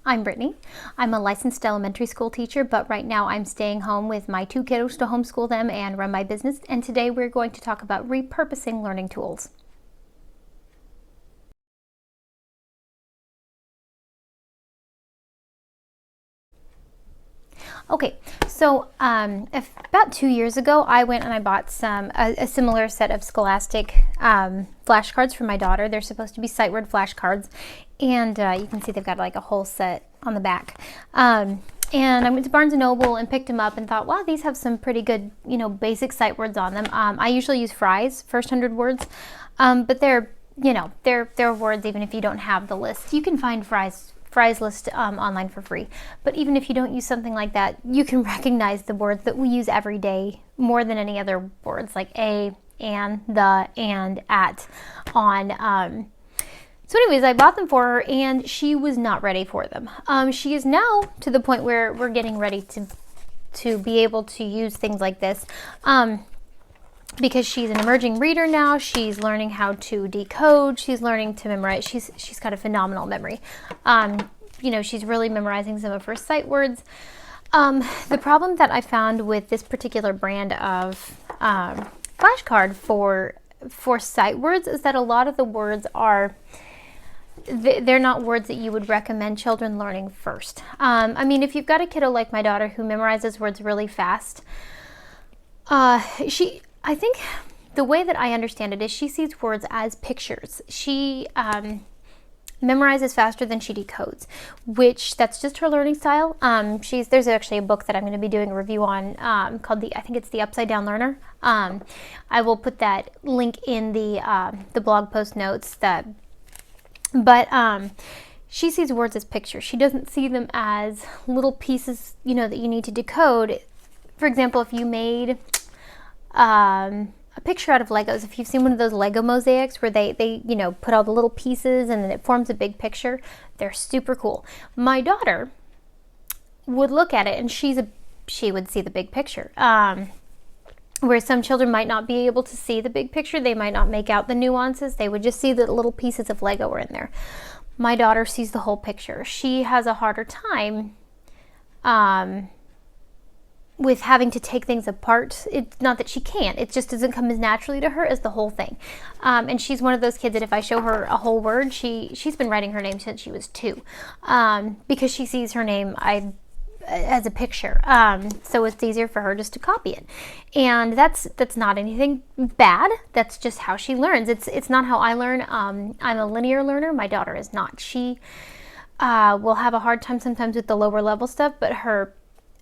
I'm Brittany. I'm a licensed elementary school teacher, but right now I'm staying home with my 2 kiddos to homeschool them and run my business. And today we're going to talk about repurposing learning tools. Okay, so about 2 years ago, I went and I bought a similar set of Scholastic flashcards for my daughter. They're supposed to be sight word flashcards, and you can see they've got like a whole set on the back. And I went to Barnes & Noble and picked them up and thought, wow, these have some pretty good, basic sight words on them. I usually use Fry's first 100 words, but they're words even if you don't have the list. You can find Fry's list online for free. But even if you don't use something like that, you can recognize the words that we use every day more than any other words, like a, and, the, and, at, on. So anyways, I bought them for her and she was not ready for them. She is now to the point where we're getting ready to be able to use things like this. Because she's an emerging reader now, she's learning how to decode, she's learning to memorize. She's got a phenomenal memory. She's really memorizing some of her sight words. The problem that I found with this particular brand of flashcard for sight words is that a lot of the words they're not words that you would recommend children learning first. If you've got a kiddo like my daughter who memorizes words really fast, I think the way that I understand it is she sees words as pictures. She memorizes faster than she decodes, which that's just her learning style. There's actually a book that I'm going to be doing a review on called I think it's The Upside Down Learner. I will put that link in the blog post notes. But she sees words as pictures. She doesn't see them as little pieces, that you need to decode. For example, if you made a picture out of Legos. If you've seen one of those Lego mosaics where they put all the little pieces and then it forms a big picture, they're super cool. My daughter would look at it and she would see the big picture. Where some children might not be able to see the big picture, they might not make out the nuances, they would just see that little pieces of Lego were in there. My daughter sees the whole picture. She has a harder time with having to take things apart. It's not that she can't, it just doesn't come as naturally to her as the whole thing. And she's one of those kids that if I show her a whole word, she's been writing her name since she was 2, because she sees her name as a picture. So it's easier for her just to copy it. And that's not anything bad. That's just how she learns. It's not how I learn. I'm a linear learner. My daughter is not. She will have a hard time sometimes with the lower level stuff, but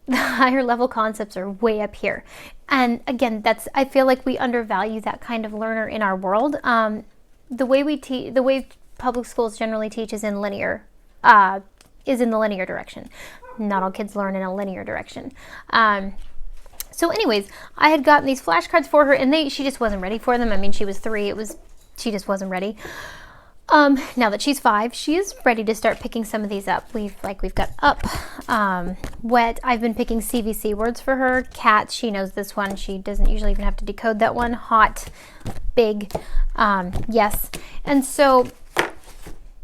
the higher level concepts are way up here. And again, I feel like we undervalue that kind of learner in our world. The way public schools generally teach is in the linear direction. Not all kids learn in a linear direction. So anyways, I had gotten these flashcards for her and she just wasn't ready for them. She was 3, she just wasn't ready. Now that she's 5, she is ready to start picking some of these up. We've got up, wet. I've been picking CVC words for her. Cat, she knows this one. She doesn't usually even have to decode that one. Hot, big, yes. And so,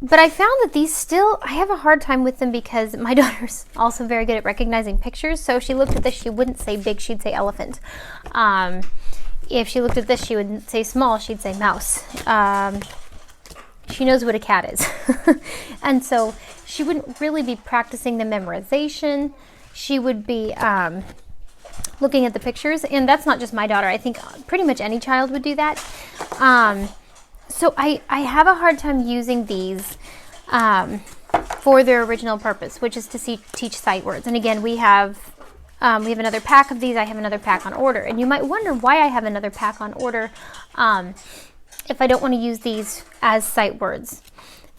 but I found that I have a hard time with them because my daughter's also very good at recognizing pictures. So if she looked at this, she wouldn't say big, she'd say elephant. If she looked at this, she wouldn't say small, she'd say mouse. She knows what a cat is. And so she wouldn't really be practicing the memorization. She would be looking at the pictures. And that's not just my daughter. I think pretty much any child would do that. So I have a hard time using these for their original purpose, which is to teach sight words. And again, we have another pack of these. I have another pack on order. And you might wonder why I have another pack on order if I don't want to use these as sight words.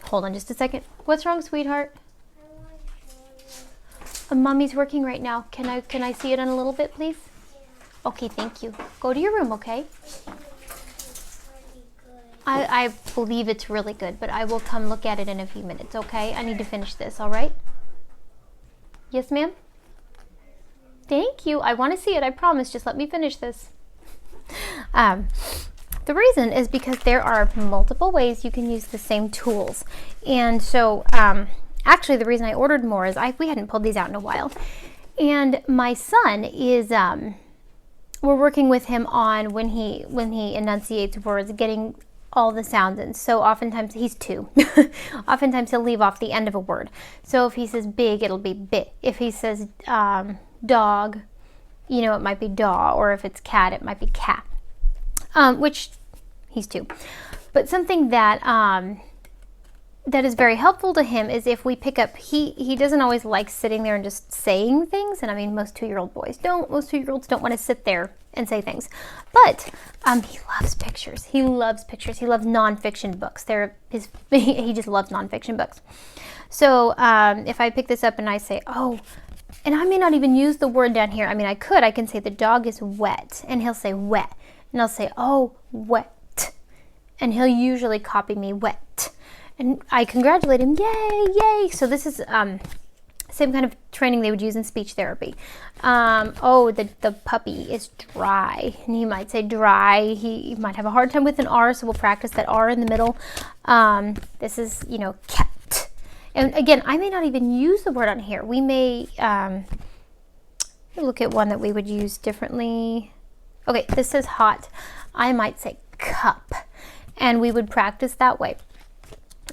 Hold on just a second. What's wrong, sweetheart? Mommy's working right now. Can I see it in a little bit, please? Yeah. Okay, thank you. Go to your room, okay? I believe it's really good, but I will come look at it in a few minutes, okay? I need to finish this, all right? Yes, ma'am? Thank you. I want to see it, I promise. Just let me finish this. The reason is because there are multiple ways you can use the same tools. And so Actually, the reason I ordered more is we hadn't pulled these out in a while. And my son is, we're working with him on when he enunciates words, getting all the sounds in. So oftentimes, he's 2. Oftentimes he'll leave off the end of a word. So if he says big, it'll be bit. If he says dog, you know, it might be daw. Or if it's cat, it might be cat. Which he's 2. But something that that is very helpful to him is if we pick up, he doesn't always like sitting there and just saying things. And I mean, most 2-year-old boys don't. Most 2-year-olds don't want to sit there and say things. But he loves pictures. He loves pictures. He loves nonfiction books. He just loves nonfiction books. So if I pick this up and I say, oh, and I may not even use the word down here. I mean, I can say the dog is wet. And he'll say wet. And I'll say, oh, wet. And he'll usually copy me wet. And I congratulate him, yay, yay. So this is same kind of training they would use in speech therapy. Oh, the puppy is dry. And he might say dry. He might have a hard time with an R, so we'll practice that R in the middle. This is, you know, cat. And again, I may not even use the word on here. We may look at one that we would use differently. Okay, this says hot. I might say cup. And we would practice that way.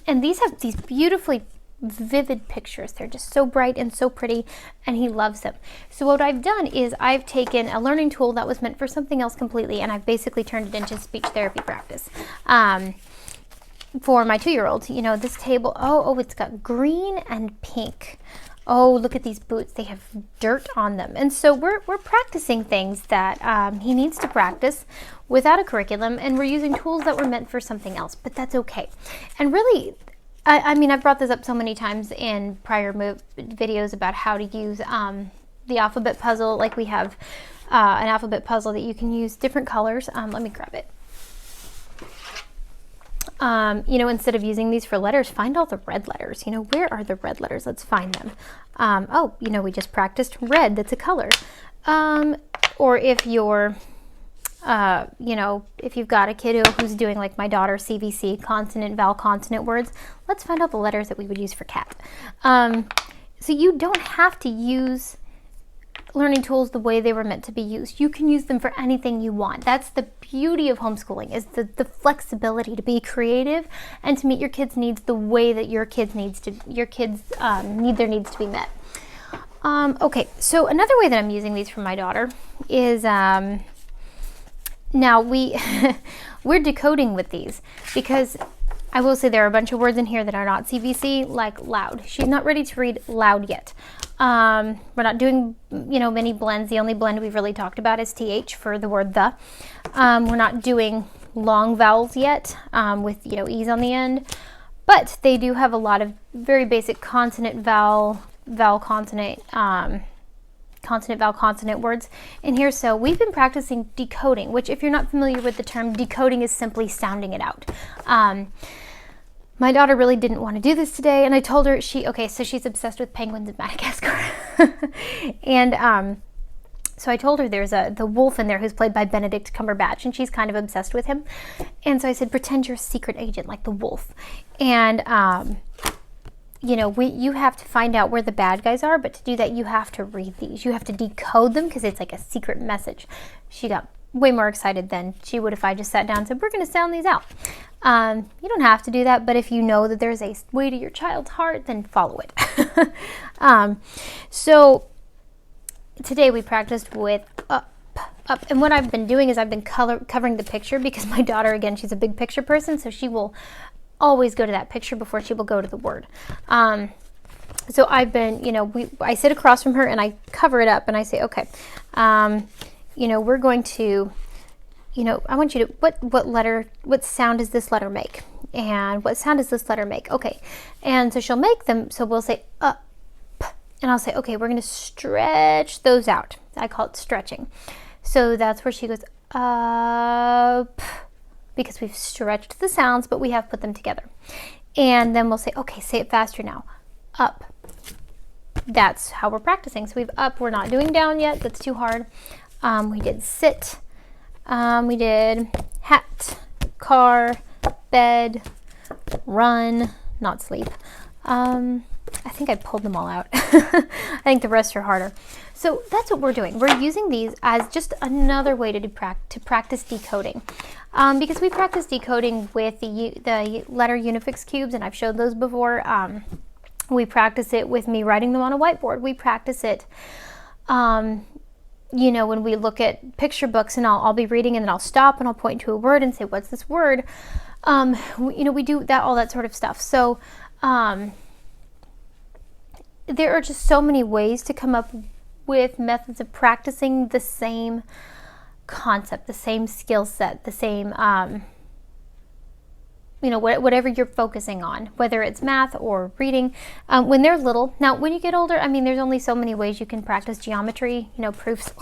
And these have these beautifully vivid pictures. They're just so bright and so pretty, and he loves them. So what I've done is I've taken a learning tool that was meant for something else completely, and I've basically turned it into speech therapy practice. For my 2-year-old, you know, this table, oh, it's got green and pink. Oh, look at these boots. They have dirt on them. And so we're practicing things that he needs to practice without a curriculum, and we're using tools that were meant for something else, but that's okay. And really, I mean, I've brought this up so many times in prior videos about how to use the alphabet puzzle. Like we have an alphabet puzzle that you can use different colors. Let me grab it. You know, instead of using these for letters, find all the red letters. You know, where are the red letters? Let's find them. Oh, you know, we just practiced red. That's a color. Or if you're, you know, if you've got a kiddo who's doing like my daughter, CVC, consonant, vowel, consonant words, let's find out the letters that we would use for cat. So you don't have to use learning tools the way they were meant to be used. You can use them for anything you want. That's the beauty of homeschooling, is the flexibility to be creative and to meet your kids' needs the way that your kids need their needs to be met. Okay, so another way that I'm using these for my daughter is now we're decoding with these, because I will say there are a bunch of words in here that are not CVC, like loud. She's not ready to read loud yet. We're not doing, you know, many blends. The only blend we've really talked about is TH for the word the. We're not doing long vowels yet with, you know, E's on the end. But they do have a lot of very basic consonant, vowel, consonant, consonant, vowel, consonant words in here. So we've been practicing decoding, which if you're not familiar with the term, decoding is simply sounding it out. My daughter really didn't want to do this today, and I told her so she's obsessed with penguins in Madagascar. And so I told her there's the wolf in there who's played by Benedict Cumberbatch, and she's kind of obsessed with him. And so I said, pretend you're a secret agent like the wolf. And you know, you have to find out where the bad guys are, but to do that, you have to read these. You have to decode them because it's like a secret message. She got way more excited than she would if I just sat down and said, we're going to sound these out. You don't have to do that, but if you know that there's a way to your child's heart, then follow it. So today we practiced with up. And what I've been doing is I've been covering the picture, because my daughter, again, she's a big picture person, so she will always go to that picture before she will go to the word. So I've been, you know, I sit across from her and I cover it up and I say, okay, you know, we're going to, you know, I want you to, what sound does this letter make? And what sound does this letter make? Okay. And so she'll make them. So we'll say up, and I'll say, okay, we're going to stretch those out. I call it stretching. So that's where she goes up, because we've stretched the sounds, but we have put them together. And then we'll say, okay, say it faster now. Up. That's how we're practicing. So we've up, we're not doing down yet. That's too hard. We did sit. We did hat, car, bed, run, not sleep, I think I pulled them all out. I think the rest are harder. So that's what we're doing. We're using these as just another way to practice decoding. Because we practice decoding with the letter unifix cubes, and I've showed those before. We practice it with me writing them on a whiteboard. We practice it, you know, when we look at picture books, and I'll be reading and then I'll stop and I'll point to a word and say, what's this word? You know, we do that, all that sort of stuff. So there are just so many ways to come up with methods of practicing the same concept, the same skill set, the same, you know, whatever you're focusing on, whether it's math or reading, when they're little. Now, when you get older, I mean, there's only so many ways you can practice geometry, you know, proofs.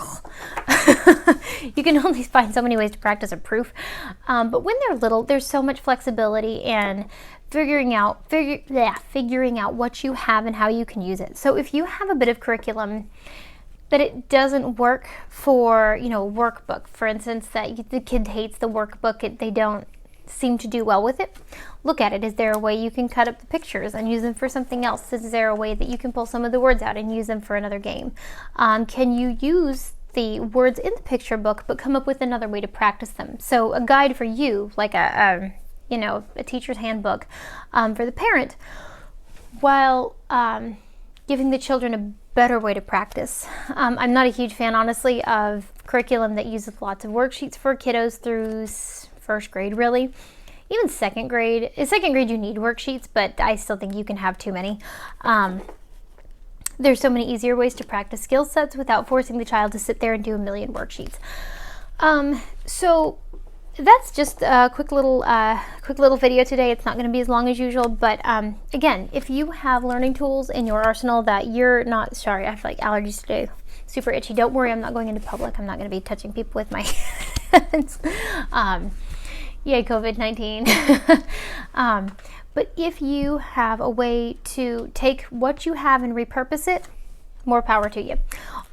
You can only find so many ways to practice a proof. But when they're little, there's so much flexibility and figuring out what you have and how you can use it. So if you have a bit of curriculum that it doesn't work for, you know, workbook, for instance, that the kid hates the workbook, they don't seem to do well with it, look at it. Is there a way you can cut up the pictures and use them for something else? Is there a way that you can pull some of the words out and use them for another game? Can you use the words in the picture book but come up with another way to practice them? So a guide for you, like you know, a teacher's handbook for the parent, while giving the children a better way to practice. I'm not a huge fan, honestly, of curriculum that uses lots of worksheets for kiddos through first grade, really. Even second grade. In second grade, you need worksheets, but I still think you can have too many. There's so many easier ways to practice skill sets without forcing the child to sit there and do a million worksheets. So that's just a quick little video today. It's not going to be as long as usual, but again, if you have learning tools in your arsenal that you're not, sorry, I have like allergies today, super itchy. Don't worry, I'm not going into public. I'm not going to be touching people with my hands. Yay, COVID-19. But if you have a way to take what you have and repurpose it, more power to you.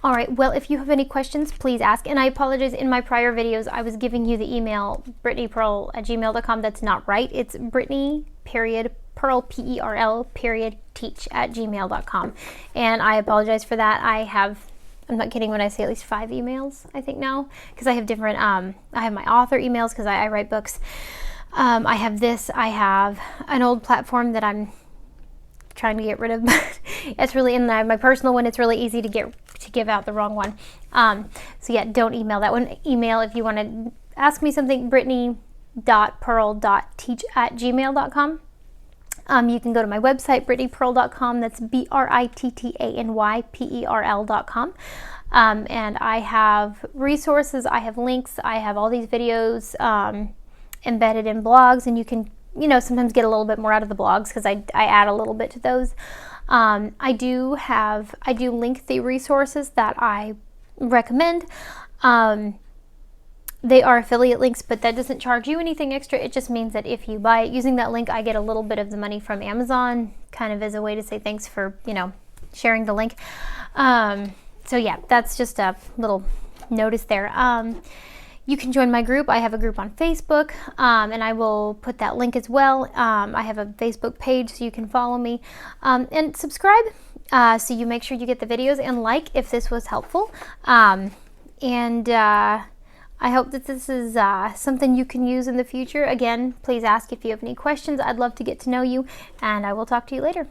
All right, well, if you have any questions, please ask. And I apologize, in my prior videos, I was giving you the email, brittanyperl@gmail.com. That's not right. It's Brittany, Perl, Perl, teach@gmail.com. And I apologize for that. I'm not kidding when I say at least 5 emails, I think now, because I have different, I have my author emails because I write books. I have this, I have an old platform that I'm trying to get rid of. It's really in my personal one. It's really easy to give out the wrong one. So yeah, don't email that one. Email if you want to ask me something, brittany.perl.teach@gmail.com. You can go to my website, brittanyperl.com. That's BRITTANYPERL.com. And I have resources, I have links, I have all these videos embedded in blogs, and you can, you know, sometimes get a little bit more out of the blogs because I add a little bit to those. I do link the resources that I recommend. They are affiliate links, but that doesn't charge you anything extra. It just means that if you buy it using that link, I get a little bit of the money from Amazon, kind of as a way to say thanks for, you know, sharing the link. So yeah, that's just a little notice there. You can join my group. I have a group on Facebook, and I will put that link as well. I have a Facebook page, so you can follow me. And subscribe, so you make sure you get the videos, and like if this was helpful. I hope that this is something you can use in the future. Again, please ask if you have any questions. I'd love to get to know you, and I will talk to you later.